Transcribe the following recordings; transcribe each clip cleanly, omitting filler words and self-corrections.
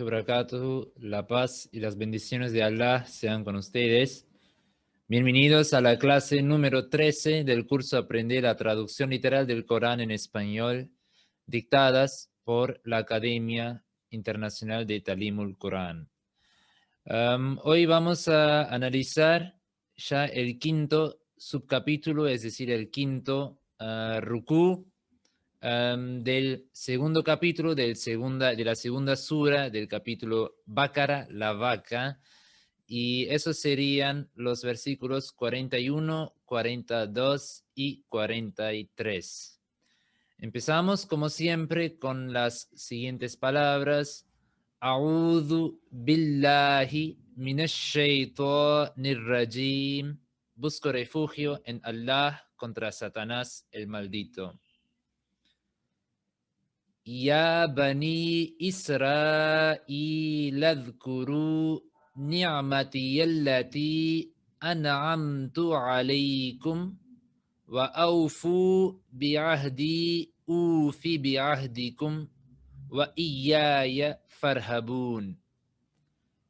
wa barakatuh. La paz y las bendiciones de Allah sean con ustedes. Bienvenidos a la clase número 13 del curso Aprender la traducción literal del Corán en español, dictadas por la Academia Internacional de Talimul Corán. Hoy vamos a analizar ya el quinto subcapítulo, es decir, el quinto rukú del segundo capítulo de la segunda sura del capítulo Bácara, la vaca, y esos serían los versículos 41, 42 y 43. Empezamos como siempre con las siguientes palabras. A'udhu billahi minash shaitanir rajim. Busco refugio en Allah contra Satanás el maldito. Ya bani Isra'il adhkuru ni'mati allati an'amtu alaykum wa awfu bi'ahdi ufi bi'ahdikum wa iyaya farhabun.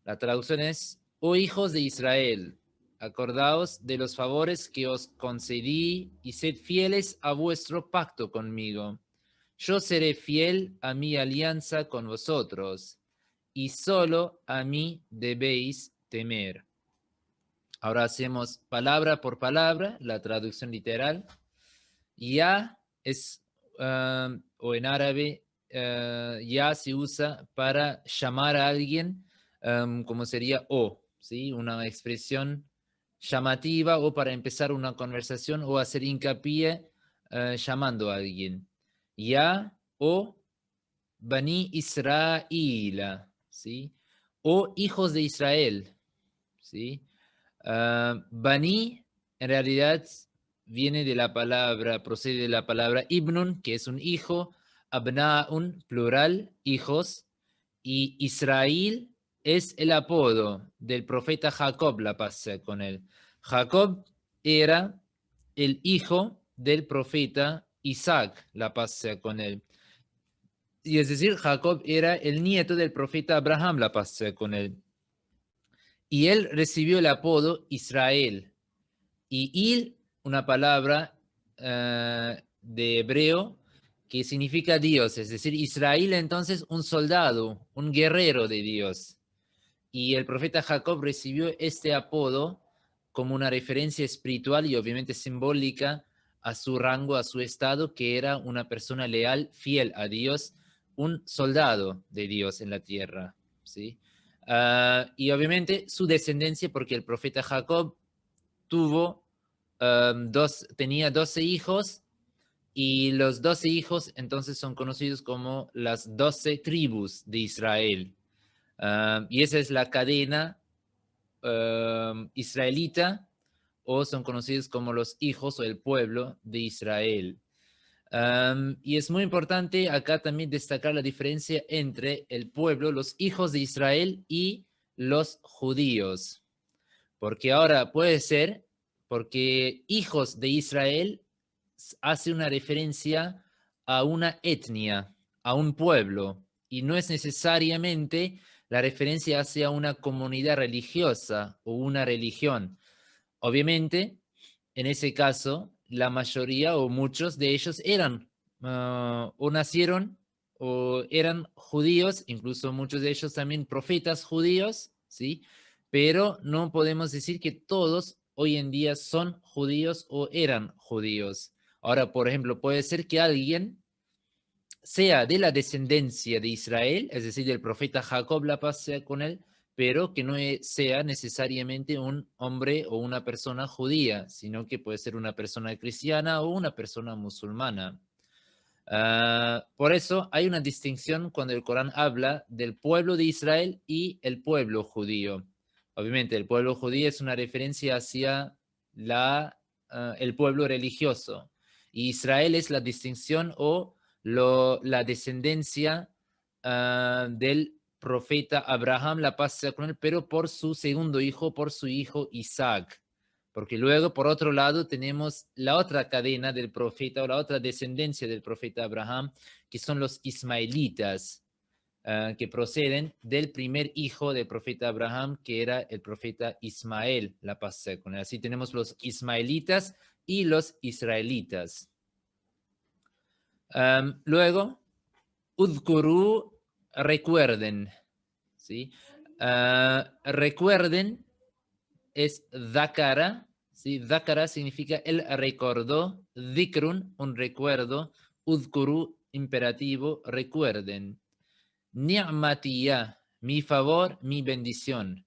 La traducción es: oh hijos de Israel, acordaos de los favores que os concedí y sed fieles a vuestro pacto conmigo. Yo seré fiel a mi alianza con vosotros, y solo a mí debéis temer. Ahora hacemos palabra por palabra la traducción literal. Ya es, o en árabe, ya se usa para llamar a alguien, como sería o, ¿sí? Una expresión llamativa o para empezar una conversación o hacer hincapié llamando a alguien. Ya o Bani Israila, ¿sí? O hijos de Israel, ¿sí? Bani en realidad viene de la palabra, procede de la palabra ibnun, que es un hijo, abnaun, plural, hijos, y Israel es el apodo del profeta Jacob, la paz sea con él. Jacob era el hijo del profeta Isaac, la paz sea con él. Y es decir, Jacob era el nieto del profeta Abraham, la paz sea con él. Y él recibió el apodo Israel. Y Il, una palabra de hebreo que significa Dios, es decir, Israel entonces un soldado, un guerrero de Dios. Y el profeta Jacob recibió este apodo como una referencia espiritual y obviamente simbólica a su rango, a su estado, que era una persona leal, fiel a Dios, un soldado de Dios en la tierra, ¿sí? Y obviamente su descendencia, porque el profeta Jacob tenía 12 hijos, y los 12 hijos entonces son conocidos como las 12 tribus de Israel. Y esa es la cadena israelita, o son conocidos como los hijos o el pueblo de Israel. Y es muy importante acá también destacar la diferencia entre el pueblo, los hijos de Israel y los judíos. Porque ahora puede ser, porque hijos de Israel hace una referencia a una etnia, a un pueblo, y no es necesariamente la referencia hacia una comunidad religiosa o una religión. Obviamente, en ese caso, la mayoría o muchos de ellos eran o nacieron o eran judíos, incluso muchos de ellos también profetas judíos, ¿sí? Pero no podemos decir que todos hoy en día son judíos o eran judíos. Ahora, por ejemplo, puede ser que alguien sea de la descendencia de Israel, es decir, del profeta Jacob, la paz sea con él, pero que no sea necesariamente un hombre o una persona judía, sino que puede ser una persona cristiana o una persona musulmana. Por eso hay una distinción cuando el Corán habla del pueblo de Israel y el pueblo judío. Obviamente, el pueblo judío es una referencia hacia el pueblo religioso. Y Israel es la distinción o la descendencia del profeta Abraham, la paz sea con él, pero por su segundo hijo, por su hijo Isaac. Porque luego, por otro lado, tenemos la otra cadena del profeta o la otra descendencia del profeta Abraham, que son los ismaelitas. que proceden del primer hijo del profeta Abraham, que era el profeta Ismael, la paz sea con él. Así tenemos los ismaelitas y los israelitas. Luego, udkuru, recuerden, ¿sí? Recuerden es dhakara, ¿sí? Dhakara significa él recordó, dhikrun, un recuerdo, udkuru, imperativo, recuerden. Ni'matiyah, mi favor, mi bendición.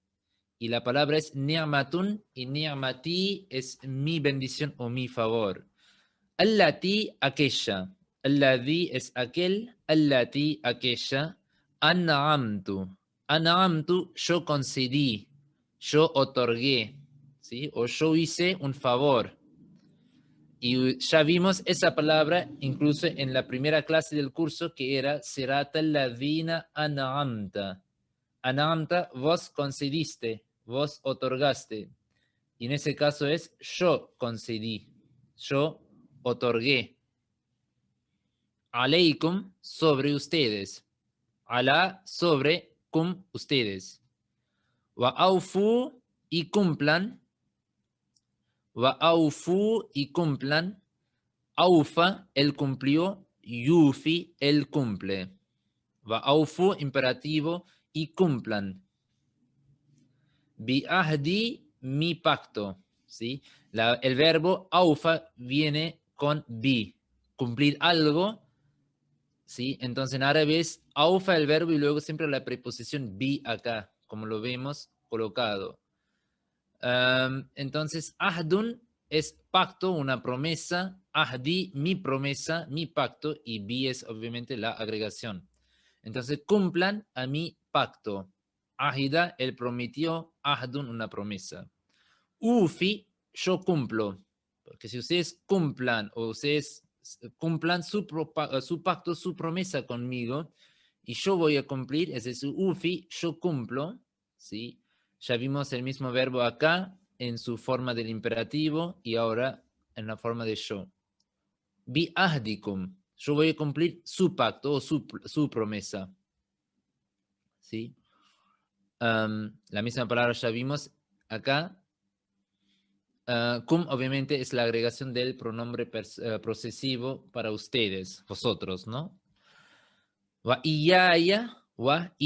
Y la palabra es ni'matun y ni'mati es mi bendición o mi favor. Allati, aquella. Alladhi es aquel. Allati, aquella. An'amtu. An'amtu, yo concedí. Yo otorgué. ¿Sí? O yo hice un favor. Y ya vimos esa palabra incluso en la primera clase del curso que era Sirata alladhina an'amta. An'amta, vos concediste, vos otorgaste. Y en ese caso es yo concedí, yo otorgué. Aleikum, sobre ustedes. Alá, sobre, cum, ustedes. Wa aufu, y cumplan. Wa aufu, y cumplan. Aufa, él cumplió. Yufi, él cumple. Va aufu, imperativo, y cumplan. Bi ahdi, mi pacto. ¿Sí? El verbo aufa viene con bi. Cumplir algo. ¿Sí? Entonces en árabe es aufa el verbo y luego siempre la preposición bi acá, como lo vemos colocado. Entonces, ahdun es pacto, una promesa. Ahdi, mi promesa, mi pacto. Y bi es obviamente la agregación. Entonces, cumplan a mi pacto. Ahida, él prometió. Ahdun, una promesa. Ufi, yo cumplo. Porque si ustedes cumplan o ustedes cumplan su pacto, su promesa conmigo, y yo voy a cumplir, es decir, ufi, yo cumplo, ¿sí? Ya vimos el mismo verbo acá en su forma del imperativo y ahora en la forma de yo. Bi ahdikum, yo voy a cumplir su pacto o su promesa, ¿sí? La misma palabra ya vimos acá. Cum obviamente es la agregación del pronombre posesivo para ustedes, vosotros, ¿no? Wa iyaya, wa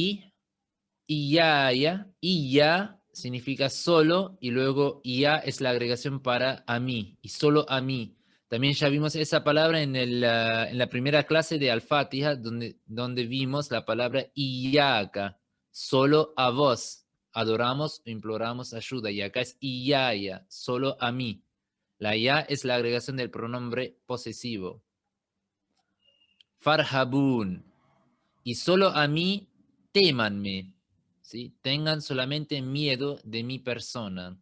iyaya, iya significa solo y luego iya es la agregación para a mí y solo a mí. También ya vimos esa palabra en la primera clase de Al-Fatiha donde vimos la palabra iyaka, solo a vos. Adoramos o imploramos ayuda y acá es iyaya, solo a mí. La ya es la agregación del pronombre posesivo. Farhabun. Y solo a mí témanme. ¿Sí? Tengan solamente miedo de mi persona.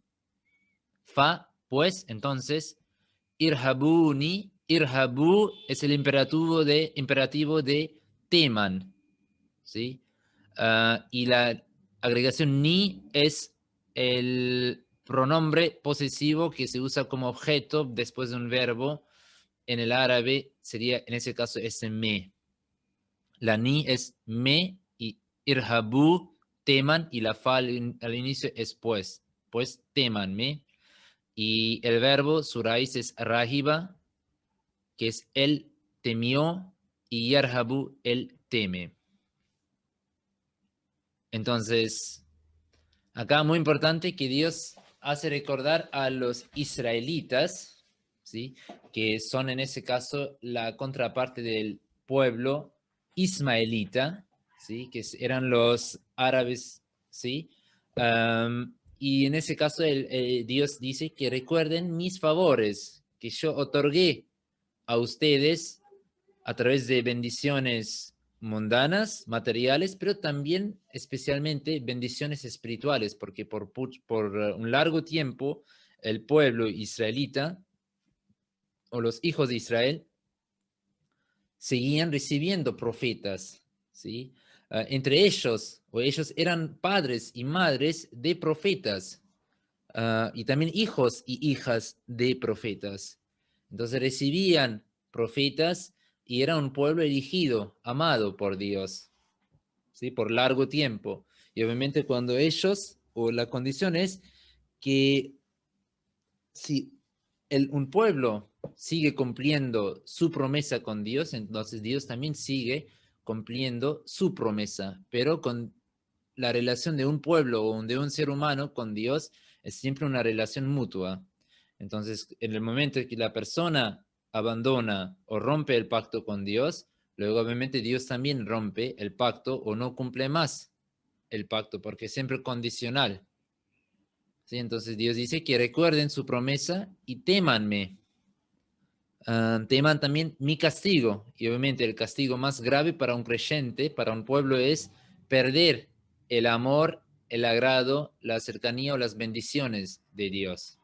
Fa, pues, entonces, irhabuni. Irhabu es el imperativo de teman. ¿Sí? Y la agregación ni es el pronombre posesivo que se usa como objeto después de un verbo. En el árabe sería, en ese caso, es me. La ni es me y irhabu, teman, y la fa al inicio es pues temanme. Y el verbo, su raíz es rahiba, que es él temió, y yarhabu, él teme. Entonces, acá muy importante que Dios hace recordar a los israelitas, ¿sí? Que son en ese caso la contraparte del pueblo ismaelita, ¿sí? Que eran los árabes, ¿sí? Y en ese caso Dios dice que recuerden mis favores que yo otorgué a ustedes a través de bendiciones mundanas, materiales, pero también especialmente bendiciones espirituales, porque por un largo tiempo el pueblo israelita o los hijos de Israel seguían recibiendo profetas, ¿sí? Entre ellos, o ellos eran padres y madres de profetas, y también hijos y hijas de profetas. Entonces recibían profetas y era un pueblo elegido, amado por Dios. ¿sí? Por largo tiempo. Y obviamente cuando ellos, o la condición es que si un pueblo sigue cumpliendo su promesa con Dios, entonces Dios también sigue cumpliendo su promesa, pero con la relación de un pueblo o de un ser humano con Dios es siempre una relación mutua. Entonces, en el momento en que la persona abandona o rompe el pacto con Dios, luego obviamente Dios también rompe el pacto o no cumple más el pacto, porque es siempre condicional. ¿Sí? Entonces Dios dice que recuerden su promesa y témanme. Teman también mi castigo. Y obviamente el castigo más grave para un creyente, para un pueblo, es perder el amor, el agrado, la cercanía o las bendiciones de Dios.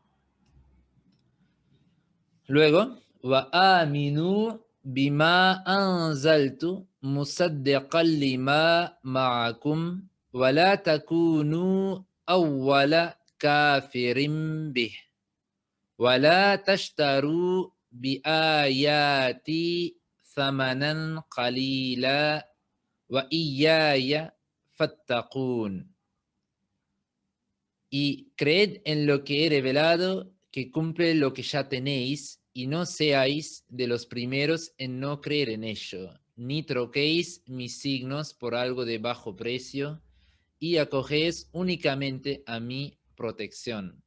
Luego, wa aminu bima anzaltu musaddiqan lima ma'akum wa la takunu awwala kafirin bih wa la tashtaru bi ayati thamanan qalila wa iyaya fattaqun. Y creed en lo que he revelado, que cumple lo que ya tenéis, y no seáis de los primeros en no creer en ello, ni troquéis mis signos por algo de bajo precio, y acogéis únicamente a mi protección.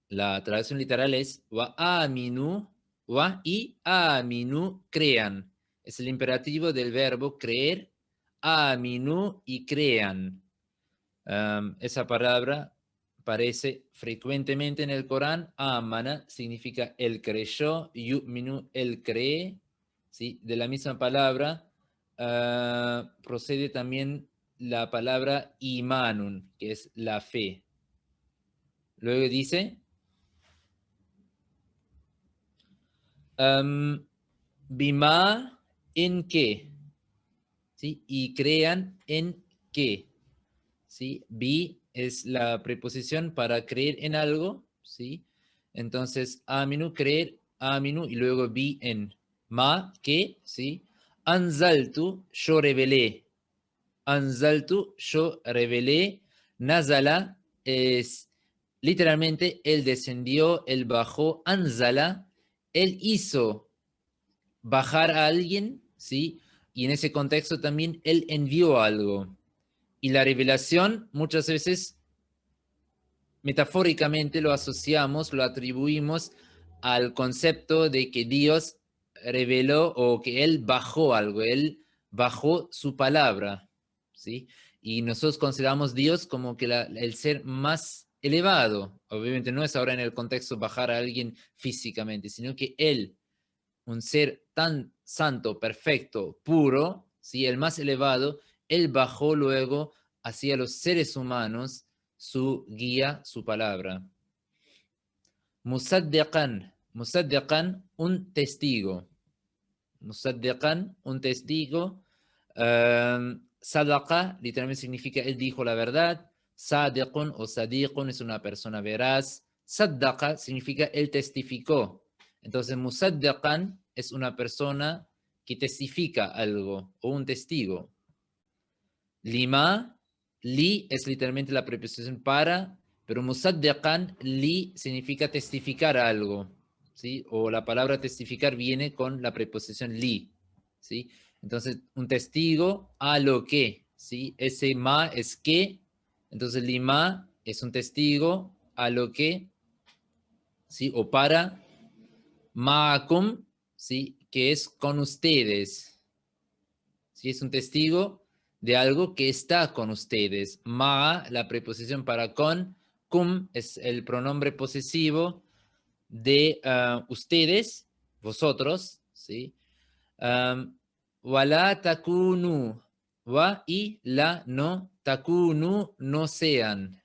La traducción literal es wa aminu, wa y aminu, crean. Es el imperativo del verbo creer, aminu y crean. Esa palabra aparece frecuentemente en el Corán. Amana significa él creyó, yu'minu, él cree. ¿Sí? De la misma palabra procede también la palabra imanun, que es la fe. Luego dice, bima, en qué, ¿sí? Y crean en qué. ¿Sí? Bi es la preposición para creer en algo, ¿sí? Entonces, aminu, creer, aminu, y luego bi en. Ma, que, ¿sí? Anzaltu, yo revelé. Anzaltu, yo revelé. Nazala es literalmente él descendió, él bajó. Anzala, él hizo bajar a alguien, ¿sí? Y en ese contexto también él envió algo. Y la revelación muchas veces metafóricamente lo asociamos, lo atribuimos al concepto de que Dios reveló o que Él bajó algo, Él bajó su palabra, ¿sí? Y nosotros consideramos Dios como que el ser más elevado. Obviamente no es ahora en el contexto bajar a alguien físicamente, sino que Él, un ser tan santo, perfecto, puro, ¿sí? El más elevado, Él bajó luego hacia los seres humanos su guía, su palabra. Musaddiqan, musaddiqan, un testigo. Musaddiqan, un testigo. Sadaqa, literalmente significa él dijo la verdad. Sadiqun o sadiqun es una persona veraz. Saddaqa significa él testificó. Entonces, musaddiqan es una persona que testifica algo o un testigo. Lima, li es literalmente la preposición para, pero musaddiqan, li significa testificar algo, ¿sí? O la palabra testificar viene con la preposición li, ¿sí? Entonces, un testigo a lo que, ¿sí? Ese ma es que, entonces lima es un testigo a lo que, ¿sí? O para, ma'akum, ¿sí? Que es con ustedes, ¿sí? Es un testigo de algo que está con ustedes. Ma, la preposición para con, cum es el pronombre posesivo de ustedes, vosotros, ¿sí? Wala takunu, wa y la no, takunu no sean.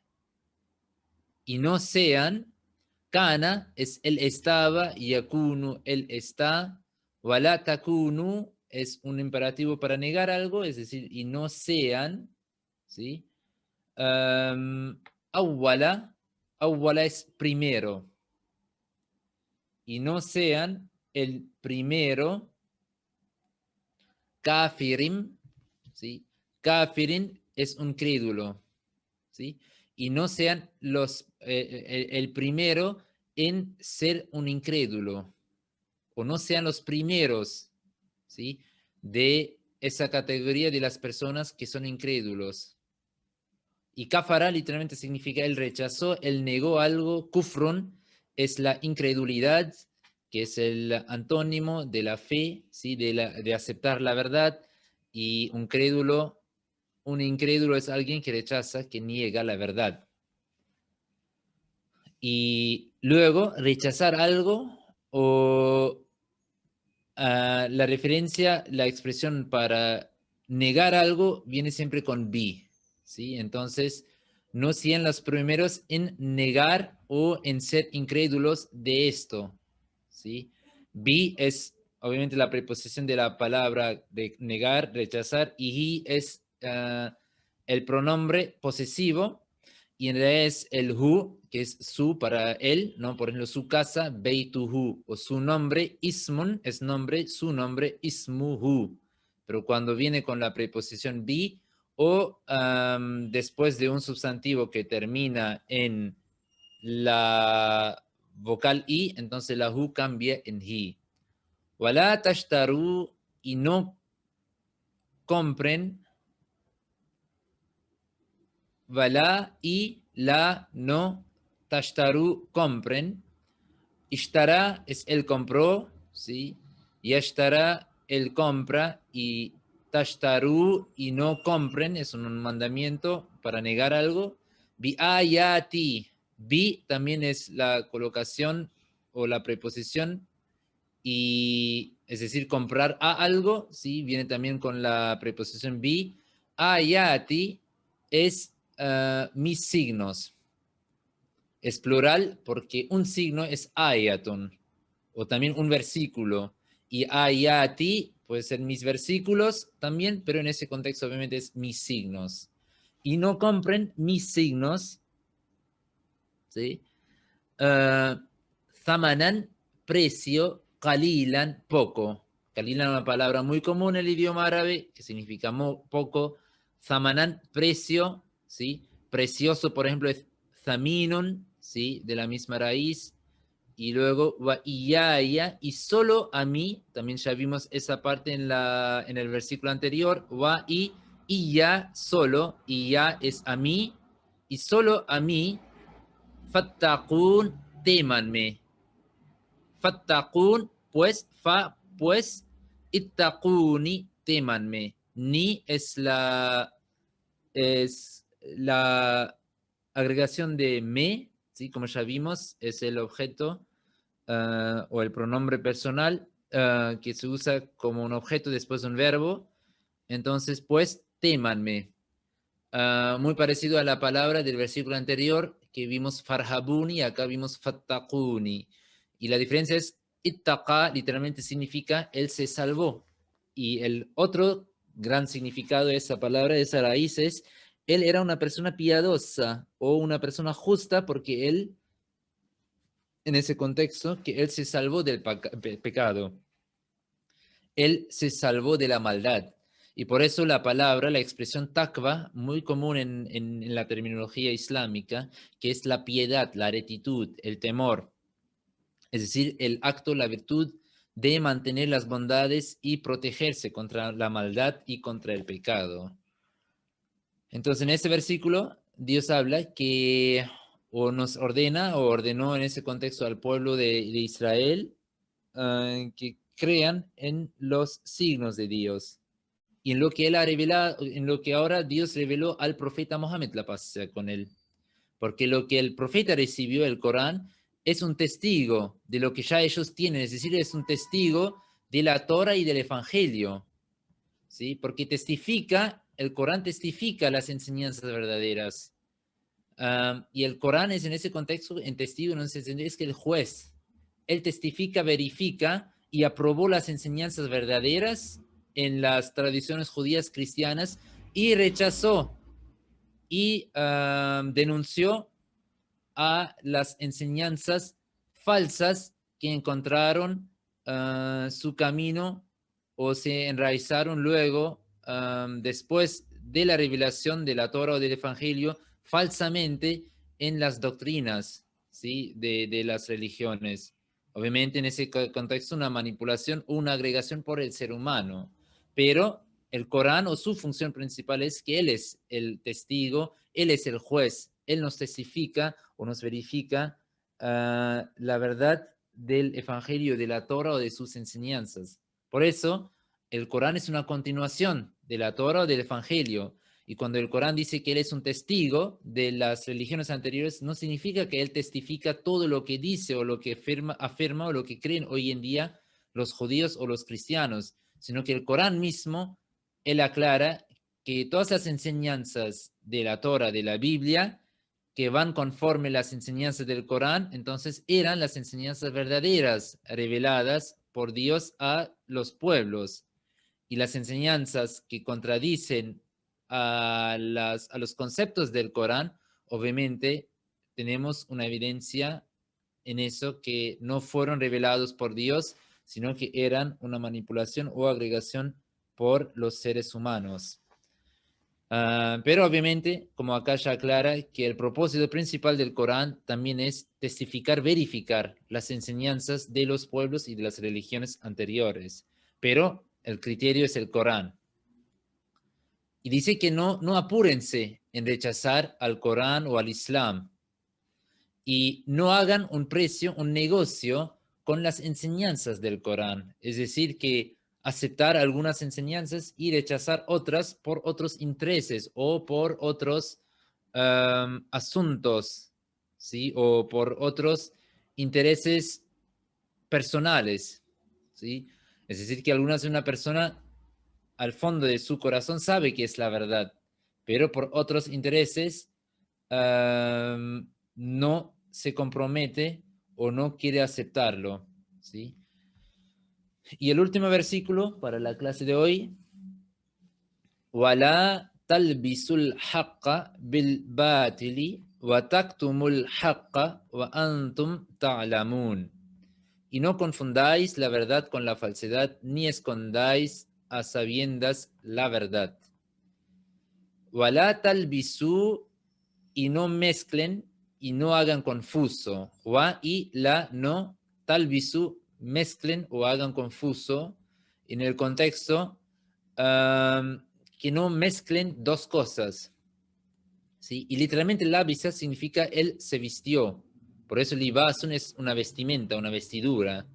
Y no sean, kana es él estaba, yakunu él está, wala takunu es un imperativo para negar algo, es decir, y no sean, ¿sí? Awwala, awwala es primero, y no sean el primero, kafirim, ¿sí? kafirin es un crédulo, ¿sí? Y no sean el primero en ser un incrédulo, o no sean los primeros, ¿sí? De esa categoría de las personas que son incrédulos. Y kafara literalmente significa él rechazó, él negó algo. Kufrun es la incredulidad, que es el antónimo de la fe, ¿sí? De aceptar la verdad. Y un incrédulo es alguien que rechaza, que niega la verdad. Y luego rechazar algo o la referencia, la expresión para negar algo viene siempre con bi, ¿sí? Entonces, no sean los primeros en negar o en ser incrédulos de esto, ¿sí? Bi es obviamente la preposición de la palabra de negar, rechazar, y he es el pronombre posesivo, y en realidad es el hu, que es su para él, ¿no? Por ejemplo, su casa, beituhu, o su nombre, ismun, es nombre, su nombre, ismuhu. Pero cuando viene con la preposición bi, o después de un sustantivo que termina en la vocal i, entonces la hu cambia en hi. Wala tashtaru, y no compren, wala y la no, tashtaru, compren. Ishtara es el compró, ¿sí? Yashtara, el compra, y tashtaru, y no compren, es un mandamiento para negar algo. Bi ayati, bi también es la colocación o la preposición, y es decir, comprar a algo, ¿sí? Viene también con la preposición bi. Ayati es mis signos. Es plural porque un signo es ayatun, o también un versículo. Y ayati puede ser mis versículos también, pero en ese contexto obviamente es mis signos. Y no compren mis signos, ¿sí? Zamanan, precio, kalilan, poco. Kalilan es una palabra muy común en el idioma árabe que significa poco. Zamanan, precio, ¿sí? Precioso, por ejemplo, es zaminun, ¿sí? De la misma raíz. Y luego wa iyaya, y solo a mí, también ya vimos esa parte en el versículo anterior, wa y ya, solo, y ya es a mí, y solo a mí, fattaqun, témanme. Fattaqun, pues, pues, ittaquni, témanme. Ni es la agregación de me, ¿sí? Como ya vimos, es el objeto o el pronombre personal que se usa como un objeto después de un verbo. Entonces, pues, témanme. Muy parecido a la palabra del versículo anterior que vimos farhabuni, acá vimos fattaquni. Y la diferencia es ittaqa, literalmente significa él se salvó. Y el otro gran significado de esa palabra, de esa raíz, es él era una persona piadosa o una persona justa porque él, en ese contexto, que él se salvó del pecado. Él se salvó de la maldad. Y por eso la palabra, la expresión taqwa, muy común en la terminología islámica, que es la piedad, la rectitud, el temor. Es decir, el acto, la virtud de mantener las bondades y protegerse contra la maldad y contra el pecado. Entonces, en este versículo, Dios habla que o nos ordena o ordenó en ese contexto al pueblo de Israel que crean en los signos de Dios y en lo que él ha revelado, en lo que ahora Dios reveló al profeta Mohammed, la paz sea con él. Porque lo que el profeta recibió, el Corán, es un testigo de lo que ya ellos tienen, es decir, es un testigo de la Torah y del Evangelio, ¿sí? Porque testifica, el Corán testifica las enseñanzas verdaderas. Y el Corán es en ese contexto, en testigo, no sé, es que el juez, él testifica, verifica y aprobó las enseñanzas verdaderas en las tradiciones judías cristianas y rechazó y denunció a las enseñanzas falsas que encontraron su camino o se enraizaron luego después de la revelación de la Torah o del Evangelio falsamente en las doctrinas, ¿sí? de las religiones. Obviamente en ese contexto una manipulación o una agregación por el ser humano, pero el Corán o su función principal es que Él es el testigo, Él es el juez, Él nos testifica o nos verifica la verdad del Evangelio, de la Torah o de sus enseñanzas. Por eso, el Corán es una continuación de la Torah o del Evangelio. Y cuando el Corán dice que él es un testigo de las religiones anteriores, no significa que él testifica todo lo que dice o lo que afirma o lo que creen hoy en día los judíos o los cristianos, sino que el Corán mismo, él aclara que todas las enseñanzas de la Torah, de la Biblia, que van conforme las enseñanzas del Corán, entonces eran las enseñanzas verdaderas reveladas por Dios a los pueblos. Y las enseñanzas que contradicen a los conceptos del Corán, obviamente tenemos una evidencia en eso que no fueron revelados por Dios, sino que eran una manipulación o agregación por los seres humanos. Pero obviamente, como acá ya aclara, que el propósito principal del Corán también es testificar, verificar las enseñanzas de los pueblos y de las religiones anteriores. Pero el criterio es el Corán. Y dice que no apúrense en rechazar al Corán o al Islam. Y no hagan un precio, un negocio con las enseñanzas del Corán. Es decir, que aceptar algunas enseñanzas y rechazar otras por otros intereses o por otros asuntos, ¿sí? O por otros intereses personales, ¿sí? Es decir, que algunas de una persona al fondo de su corazón sabe que es la verdad, pero por otros intereses no se compromete o no quiere aceptarlo, ¿sí? Y el último versículo para la clase de hoy, وَلَا تَلْبِسُوا الْحَقَّ بِالْبَاطِلِ وَتَكْتُمُوا الْحَقَّ وَأَنْتُمْ تَعْلَمُونَ. Y no confundáis la verdad con la falsedad, ni escondáis a sabiendas la verdad. وَلَا تَلْبِسُوا, y no mezclen y no hagan confuso. Wa y la no talbisu, mezclen o hagan confuso en el contexto que no mezclen dos cosas. ¿Sí? Y literalmente labisa significa él se vistió. Por eso libasun es una vestimenta, una vestidura.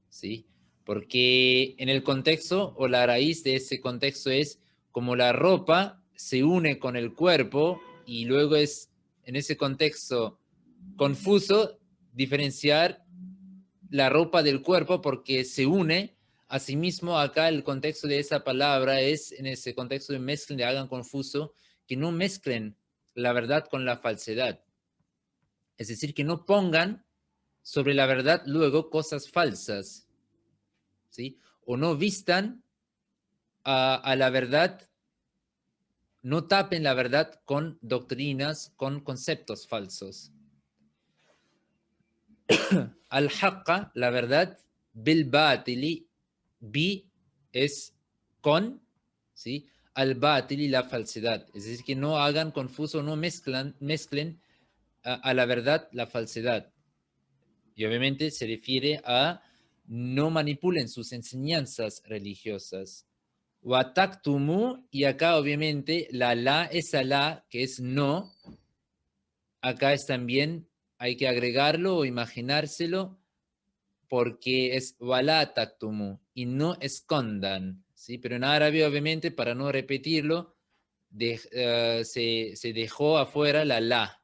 ¿Sí? Porque en el contexto o la raíz de ese contexto es como la ropa se une con el cuerpo y luego es en ese contexto confuso diferenciar la ropa del cuerpo porque se une. Asimismo, acá el contexto de esa palabra es en ese contexto de mezclen, de hagan confuso, que no mezclen la verdad con la falsedad. Es decir, que no pongan sobre la verdad luego cosas falsas, ¿sí? O no vistan a la verdad, no tapen la verdad con doctrinas, con conceptos falsos. Al-haqqa, la verdad, bil batili, bi es con, ¿sí? Al-batili, la falsedad. Es decir, que no hagan confuso, no mezclen a la verdad la falsedad. Y obviamente se refiere a no manipulen sus enseñanzas religiosas. Wataktumu, y acá obviamente esa la que es no, acá es también, hay que agregarlo o imaginárselo porque es walataktumu y no escondan, ¿sí? Pero en árabe obviamente para no repetirlo se dejó afuera la,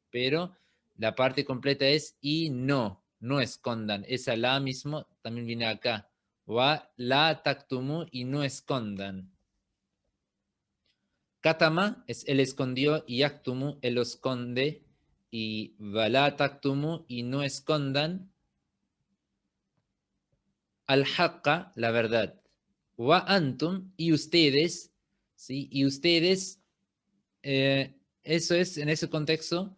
pero la parte completa es y no escondan. Esa la mismo también viene acá. Wa la taktumu y no escondan. Katama es él escondió y yaktumu él esconde y la taktumu y no escondan al-haqqa, la verdad. Wa antum y ustedes, ¿sí? Y ustedes, eso es en ese contexto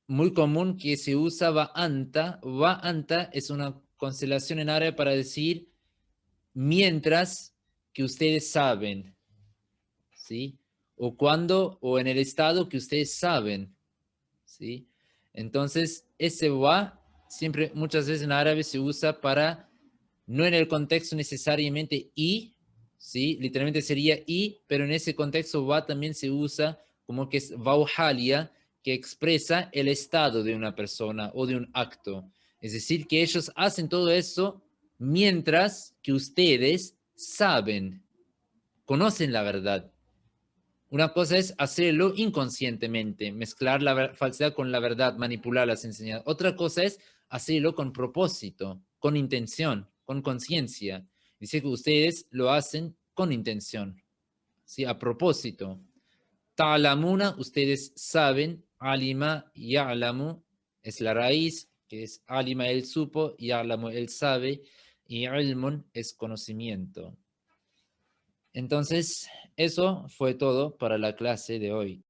muy común que se usa wa anta es una constelación en árabe para decir mientras que ustedes saben, ¿sí? o cuando, o en el estado que ustedes saben, ¿sí? Entonces, ese wa siempre, muchas veces en árabe se usa para, no en el contexto necesariamente y, ¿sí? Literalmente sería y, pero en ese contexto wa también se usa como que es vauhalia, que expresa el estado de una persona o de un acto. Es decir, que ellos hacen todo eso mientras que ustedes saben, conocen la verdad. Una cosa es hacerlo inconscientemente, mezclar la falsedad con la verdad, manipular las enseñanzas. Otra cosa es hacerlo con propósito, con intención, con conciencia. Dice que ustedes lo hacen con intención, ¿sí? A propósito. Ta'lamuna, ustedes saben, alima, ya'lamu, es la raíz, que es alima, él supo, ya'lamu, él sabe, y ilmun es conocimiento. Entonces, eso fue todo para la clase de hoy.